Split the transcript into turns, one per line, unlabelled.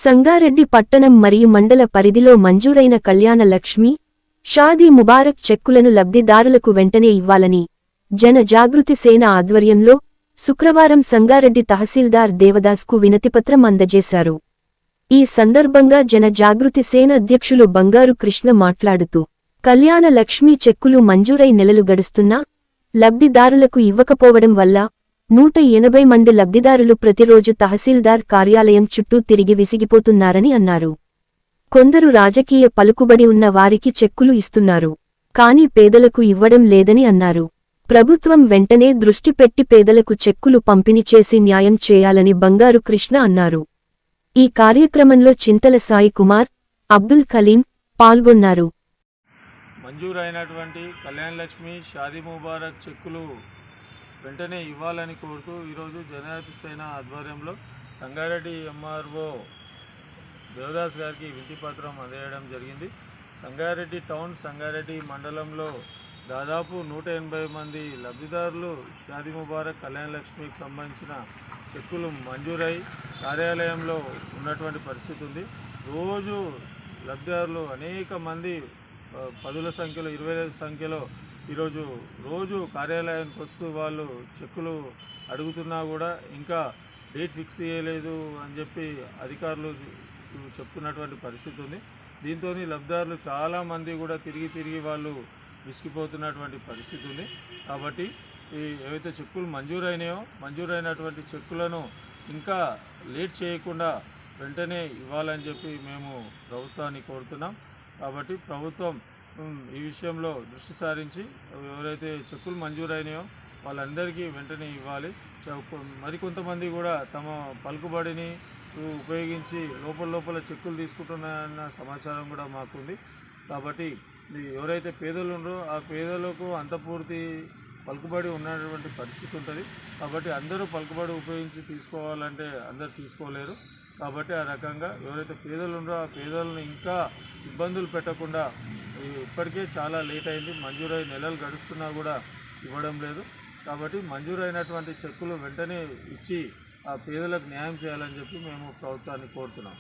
సంగారెడ్డి పట్టణం మరియు మండల పరిధిలో మంజూరైన కళ్యాణ లక్ష్మి, షాదీ ముబారక్ చెక్కులను లబ్ధిదారులకు వెంటనే ఇవ్వాలని జన జాగృతి సేన ఆధ్వర్యంలో శుక్రవారం సంగారెడ్డి తహసీల్దార్ దేవదాస్కు వినతిపత్రం అందజేశారు. ఈ సందర్భంగా జన జాగృతి సేన అధ్యక్షులు బంగారు కృష్ణ మాట్లాడుతూ, కళ్యాణ లక్ష్మీ చెక్కులు మంజూరై నెలలు గడుస్తున్నా లబ్ధిదారులకు ఇవ్వకపోవడం వల్ల 180 మంది లబ్ధిదారులు ప్రతిరోజు తహసీల్దార్ కార్యాలయం చుట్టూ తిరిగి విసిగిపోతున్నారని అన్నారు. కొందరు రాజకీయ పలుకుబడి ఉన్న వారికి చెక్కులు ఇస్తున్నారు, కానీ పేదలకు ఇవ్వడం లేదని అన్నారు. ప్రభుత్వం వెంటనే దృష్టి పెట్టి పేదలకు చెక్కులు పంపిణీ చేసి న్యాయం చేయాలని బంగారు కృష్ణ అన్నారు. ఈ కార్యక్రమంలో చింతల సాయి కుమార్, అబ్దుల్ కలీం పాల్గొన్నారు.
మంజూరైనటువంటి కళ్యాణ లక్ష్మి, షాదీ ముబారక్ చెక్కులు వెంటనే ఇవ్వాలని కోరుతూ ఈరోజు జనజాగృతి సేన ఆధ్వర్యంలో సంగారెడ్డి ఎంఆర్ఓ దేవదాస్ గారికి వినతిపత్రం అందజేయడం జరిగింది. సంగారెడ్డి టౌన్, సంగారెడ్డి మండలంలో దాదాపు 180 మంది లబ్ధిదారులు షాదీ ముబారక్, కళ్యాణ లక్ష్మికి సంబంధించిన చెక్కులు మంజూరై కార్యాలయంలో ఉన్నటువంటి పరిస్థితి ఉంది. రోజు లబ్ధిదారులు అనేక మంది పదుల సంఖ్యలో, 20 సంఖ్యలో ఈరోజు రోజు కార్యాలయానికి వస్తూ వాళ్ళు చెక్కులు అడుగుతున్నా కూడా ఇంకా డేట్ ఫిక్స్ చేయలేదు అని చెప్పి అధికారులు చెప్తున్నటువంటి పరిస్థితి ఉంది. దీంతో లబ్ధిదారులు చాలామంది కూడా తిరిగి వాళ్ళు విసిగిపోతున్నటువంటి పరిస్థితి ఉంది. కాబట్టి ఏవైతే చెక్కులు మంజూరైనటువంటి చెక్కులను ఇంకా లేట్ చేయకుండా వెంటనే ఇవ్వాలని చెప్పి మేము ప్రభుత్వాన్ని కోరుతున్నాం. కాబట్టి ప్రభుత్వం ఈ విషయంలో దృష్టి సారించి ఎవరైతే చెక్కులు మంజూరైనాయో వాళ్ళందరికీ వెంటనే ఇవ్వాలి. మరికొంతమంది కూడా తమ పలుకుబడిని ఉపయోగించి లోపల చెక్కులు తీసుకుంటున్నారన్న సమాచారం కూడా మాకుంది. కాబట్టి ఎవరైతే పేదలు ఉన్నారో ఆ పేదలకు అంతపూర్తి పలుకుబడి ఉన్నటువంటి పరిస్థితి ఉంటుంది. కాబట్టి అందరూ పలుకుబడి ఉపయోగించి తీసుకోవాలంటే అందరూ తీసుకోలేరు. కాబట్టి ఆ రకంగా ఎవరైతే పేదలు ఉన్నారో ఆ పేదలను ఇంకా ఇబ్బందులు పెట్టకుండా, ఇప్పటికే చాలా లేట్ అయింది, మంజూరై నెలలు గడుస్తున్నా కూడా ఇవ్వడం లేదు. కాబట్టి మంజూరైనటువంటి చెక్కులు వెంటనే ఇచ్చి ఆ పేదలకు న్యాయం చేయాలని చెప్పి మేము ప్రభుత్వాన్ని కోరుతున్నాం.